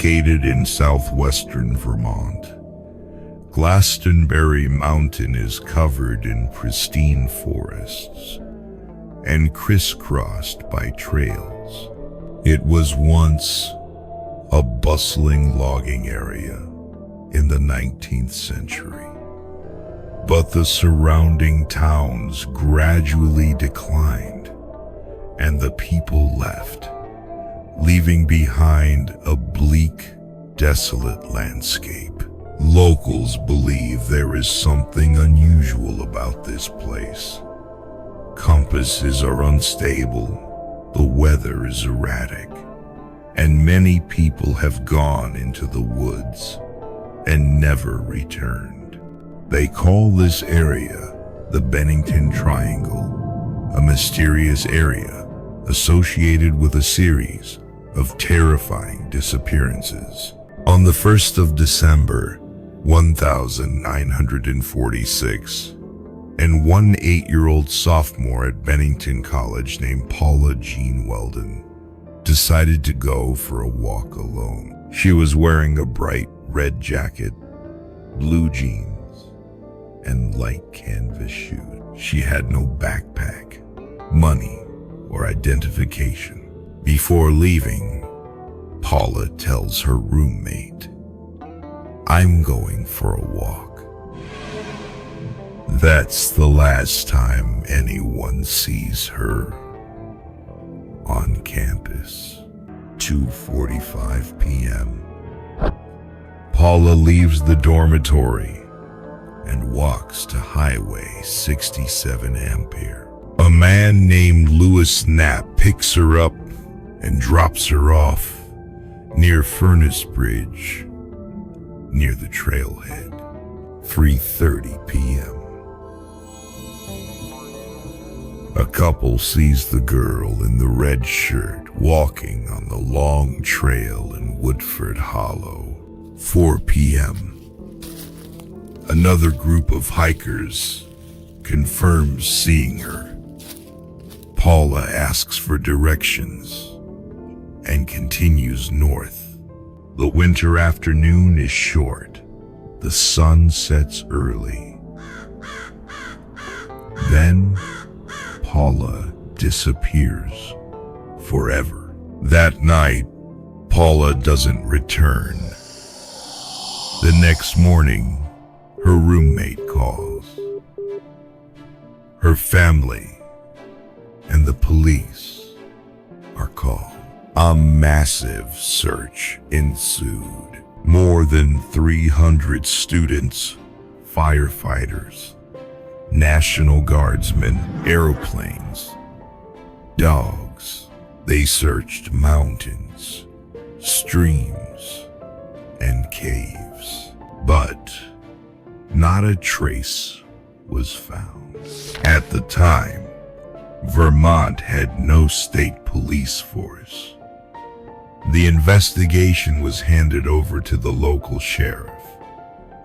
Located in southwestern Vermont, Glastonbury Mountain is covered in pristine forests and crisscrossed by trails. It was once a bustling logging area in the 19th century, but the surrounding towns gradually declined and the people left, leaving behind a bleak, desolate landscape. Locals believe there is something unusual about this place. Compasses are unstable, the weather is erratic, and many people have gone into the woods and never returned. They call this area the Bennington Triangle, a mysterious area associated with a series of terrifying disappearances. On the 1st of December, 1946, and one 8-year-old sophomore at Bennington College named Paula Jean Weldon decided to go for a walk alone. She was wearing a bright red jacket, blue jeans, and light canvas shoes. She had no backpack, money, or identification. Before leaving, Paula tells her roommate, "I'm going for a walk." That's the last time anyone sees her on campus. 2:45 p.m. Paula leaves the dormitory and walks to Highway 67 Ampere. A man named Louis Knapp picks her up and drops her off near Furnace Bridge, near the trailhead. 3:30 p.m. A couple sees the girl in the red shirt walking on the long trail in Woodford Hollow. 4 p.m. Another group of hikers confirms seeing her. Paula asks for directions and continues north. The winter afternoon is short. The sun sets early. Then Paula disappears forever. That night, Paula doesn't return. The next morning, her roommate calls. Her family and the police are called. A massive search ensued. More than 300 students, firefighters, National Guardsmen, airplanes, dogs. They searched mountains, streams, and caves, but not a trace was found. At the time, Vermont had no state police force. The investigation was handed over to the local sheriff,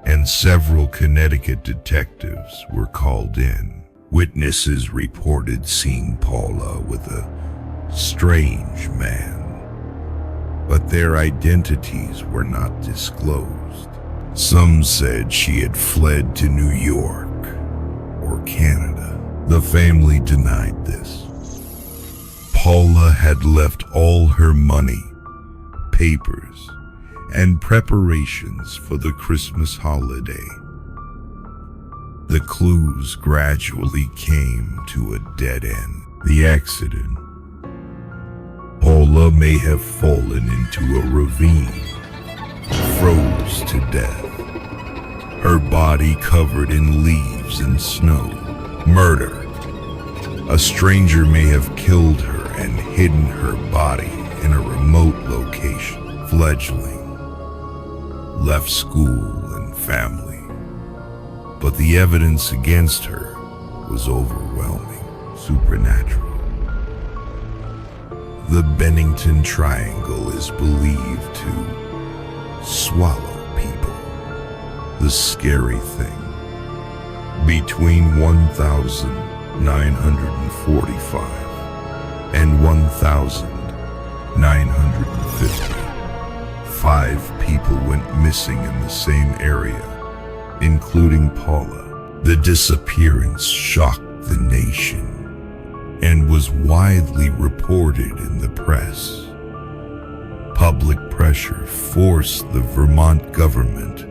and several Connecticut detectives were called in. Witnesses reported seeing Paula with a strange man, but their identities were not disclosed. Some said she had fled to New York or Canada. The family denied this. Paula had left all her money, papers, and preparations for the Christmas holiday. The clues gradually came to a dead end. The accident. Paula may have fallen into a ravine, froze to death, her body covered in leaves and snow. Murder. A stranger may have killed her and hidden her body in a remote location. Fledgling. Left school and family. But the evidence against her was overwhelming. Supernatural. The Bennington Triangle is believed to swallow people. The scary thing. Between 1945 and 1950, 5 people went missing in the same area, including Paula. The disappearance shocked the nation and was widely reported in the press. Public pressure forced the Vermont government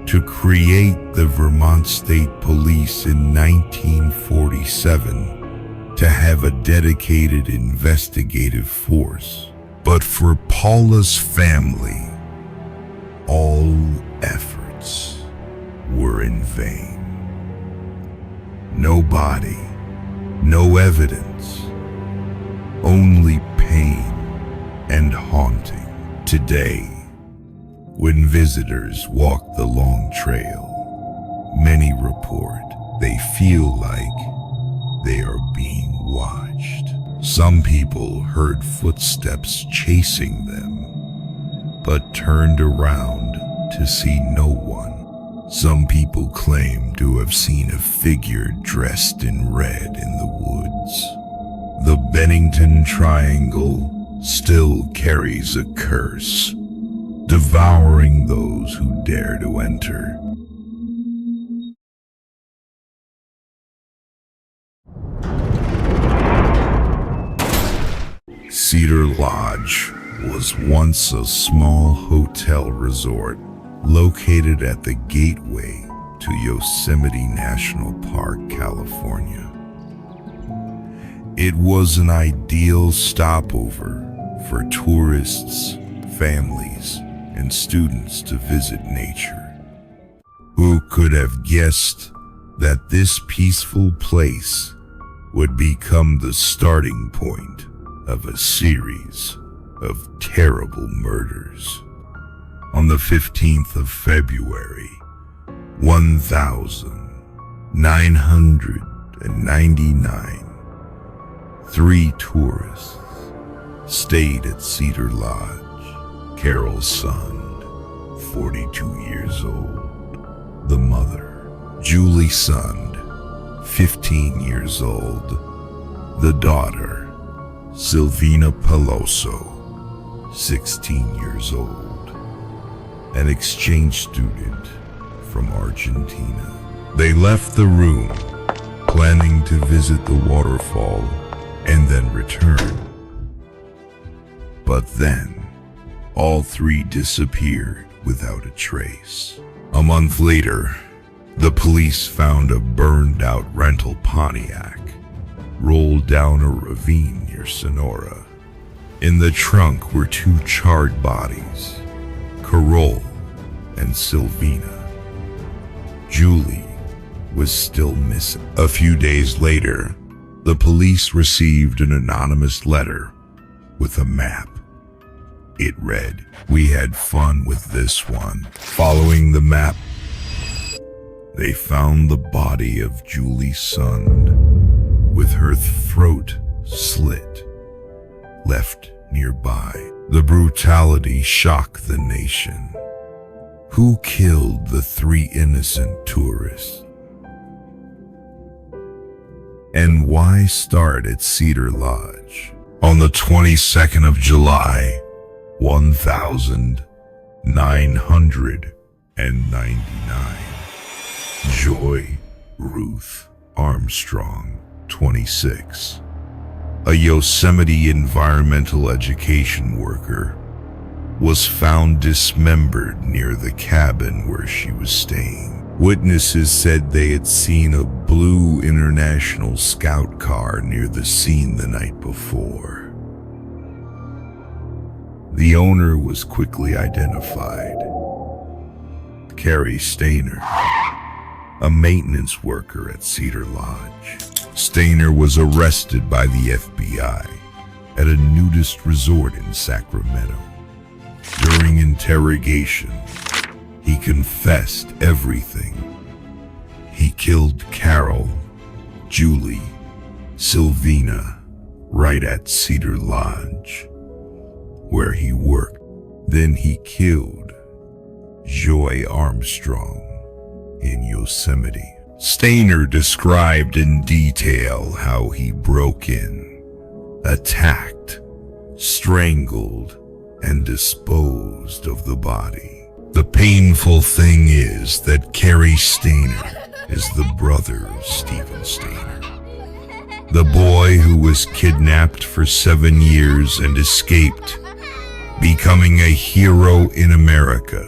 to create the Vermont State Police in 1947 to have a dedicated investigative force. But for Paula's family, all efforts were in vain. No body, no evidence, only pain and haunting. Today, when visitors walk the long trail, many report they feel like they are being watched. Some people heard footsteps chasing them, but turned around to see no one. Some people claim to have seen a figure dressed in red in the woods. The Bennington Triangle still carries a curse, devouring those who dare to enter. Cedar Lodge was once a small hotel resort located at the gateway to Yosemite National Park, California. It was an ideal stopover for tourists, families, and students to visit nature. Who could have guessed that this peaceful place would become the starting point of a series of terrible murders? On the 15th of February, 1999, 3 tourists stayed at Cedar Lodge. Carol Sund, 42 years old. The mother, Julie Sund, 15 years old. The daughter, Silvina Peloso, 16 years old. An exchange student from Argentina. They left the room, planning to visit the waterfall and then return. But then, all 3 disappeared without a trace. A month later, the police found a burned-out rental Pontiac rolled down a ravine near Sonora. In the trunk were 2 charred bodies, Carol and Silvina. Julie was still missing. A few days later, the police received an anonymous letter with a map. It read, "We had fun with this one." Following the map, they found the body of Julie Sund with her throat slit, left nearby. The brutality shocked the nation. Who killed the 3 innocent tourists? And why start at Cedar Lodge? On the 22nd of July, 1999, Joy Ruth Armstrong, 26, a Yosemite environmental education worker, was found dismembered near the cabin where she was staying. Witnesses said they had seen a blue International Scout car near the scene the night before. The owner was quickly identified. Carrie Stainer, a maintenance worker at Cedar Lodge. Stainer was arrested by the FBI at a nudist resort in Sacramento. During interrogation, he confessed everything. He killed Carol, Julie, Silvina right at Cedar Lodge, where he worked. Then he killed Joy Armstrong in Yosemite. Stainer described in detail how he broke in, attacked, strangled, and disposed of the body. The painful thing is that Cary Stayner is the brother of Stephen Stayner, the boy who was kidnapped for 7 years and escaped, becoming a hero in America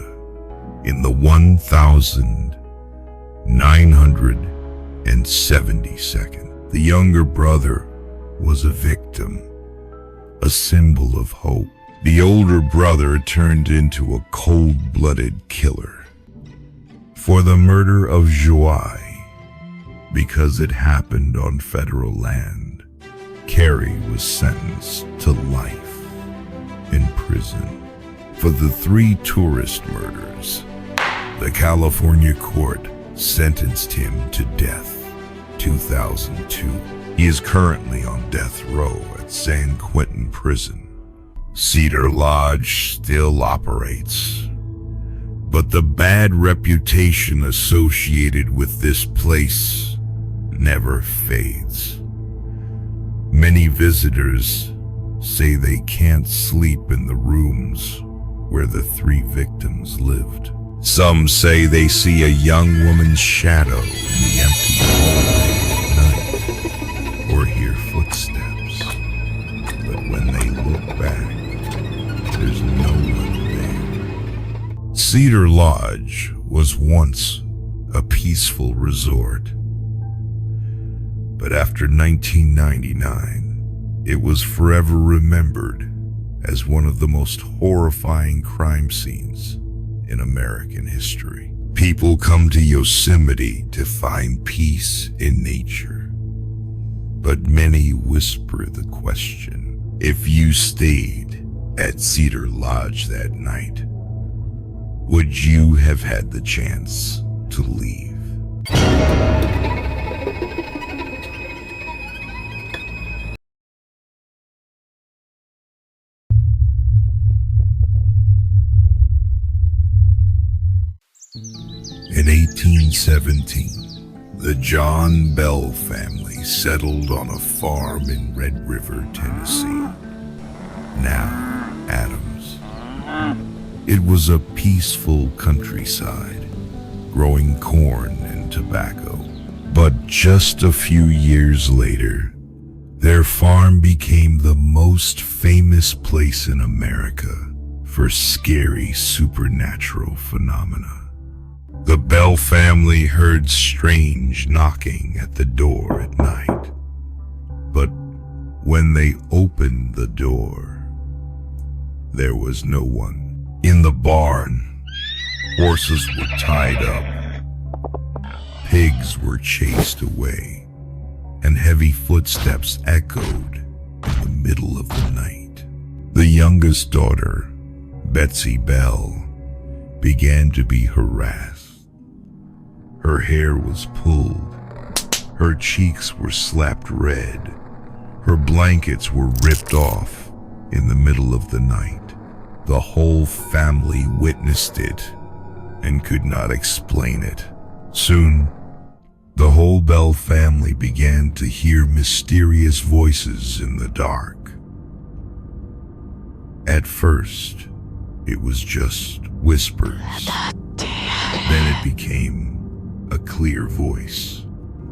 in the 1972nd. The younger brother was a victim, a symbol of hope. The older brother turned into a cold-blooded killer. For the murder of Joy, because it happened on federal land, Cary was sentenced to life in prison. For the 3 tourist murders, the California court sentenced him to death. 2002. He is currently on death row at San Quentin Prison. Cedar Lodge still operates, but the bad reputation associated with this place never fades. Many visitors say they can't sleep in the rooms where the 3 victims lived. Some say they see a young woman's shadow in the empty hallway at night, or hear footsteps, but when they look back, there's no one there. Cedar Lodge was once a peaceful resort, but after 1999, it was forever remembered as one of the most horrifying crime scenes in American history. People come to Yosemite to find peace in nature, but many whisper the question: if you stayed at Cedar Lodge that night, would you have had the chance to leave? In 1817, the John Bell family settled on a farm in Red River, Tennessee, now Adams. It was a peaceful countryside, growing corn and tobacco. But just a few years later, their farm became the most famous place in America for scary supernatural phenomena. The Bell family heard strange knocking at the door at night, but when they opened the door, there was no one. In the barn, horses were tied up, pigs were chased away, and heavy footsteps echoed in the middle of the night. The youngest daughter, Betsy Bell, began to be harassed. Her hair was pulled, her cheeks were slapped red, her blankets were ripped off in the middle of the night. The whole family witnessed it and could not explain it. Soon, the whole Bell family began to hear mysterious voices in the dark. At first, it was just whispers. Then it became a clear voice.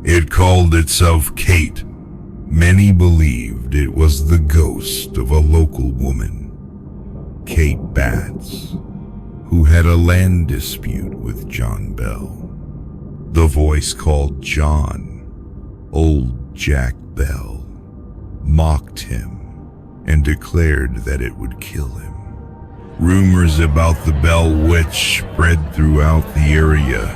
It called itself Kate. Many believed it was the ghost of a local woman, Kate Batts, who had a land dispute with John Bell. The voice called John, old Jack Bell, mocked him and declared that it would kill him. Rumors about the Bell Witch spread throughout the area.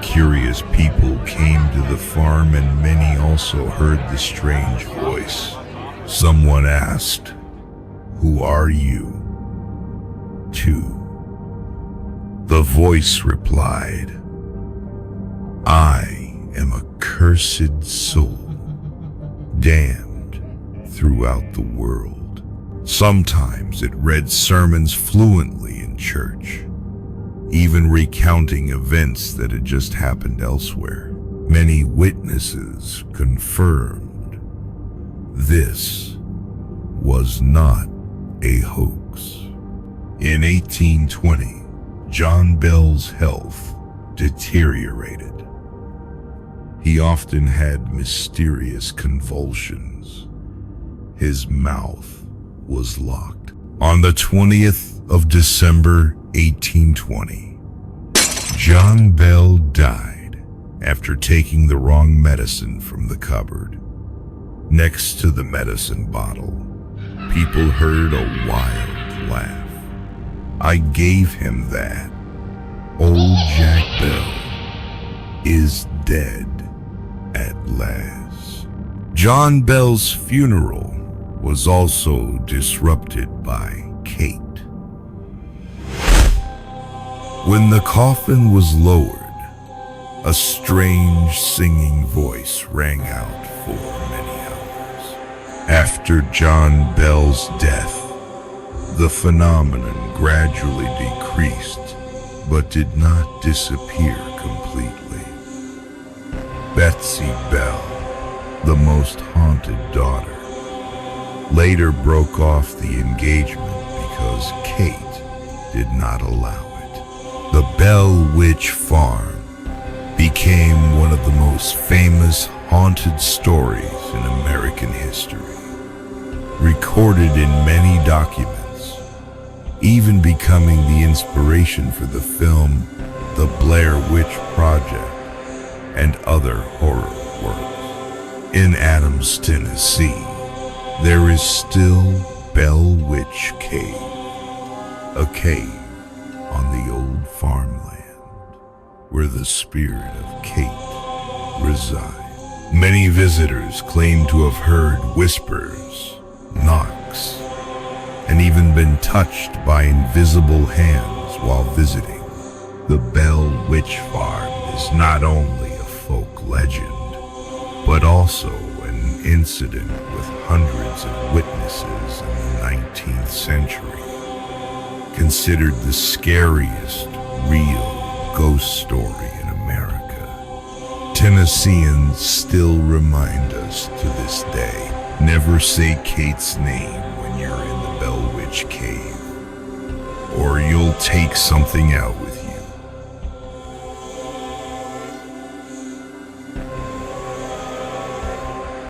Curious people came to the farm and many also heard the strange voice. Someone asked, "Who are you?" "Two." The voice replied, "I am a cursed soul, damned throughout the world." Sometimes it read sermons fluently in church, even recounting events that had just happened elsewhere. Many witnesses confirmed this was not a hoax. In 1820, John Bell's health deteriorated. He often had mysterious convulsions. His mouth was locked. On the 20th of December, 1820, John Bell died after taking the wrong medicine from the cupboard. Next to the medicine bottle, people heard a wild laugh. "I gave him that. Old Jack Bell is dead at last." John Bell's funeral was also disrupted by Kate. When the coffin was lowered, a strange singing voice rang out for many hours. After John Bell's death, the phenomenon gradually decreased, but did not disappear completely. Betsy Bell, the most haunted daughter, later broke off the engagement because Kate did not allow it. The Bell Witch Farm became one of the most famous haunted stories in American history, recorded in many documents, even becoming the inspiration for the film The Blair Witch Project and other horror works. In Adams, Tennessee, there is still Bell Witch Cave, a cave on the old farmland where the spirit of Kate resides. Many visitors claim to have heard whispers, knocks, and even been touched by invisible hands while visiting. The Bell Witch Farm is not only a folk legend, but also an incident with hundreds of witnesses in the 19th century, considered the scariest real ghost story in America. Tennesseans still remind us to this day, never say Kate's name when you're in the Bell Witch Cave, or you'll take something out with you.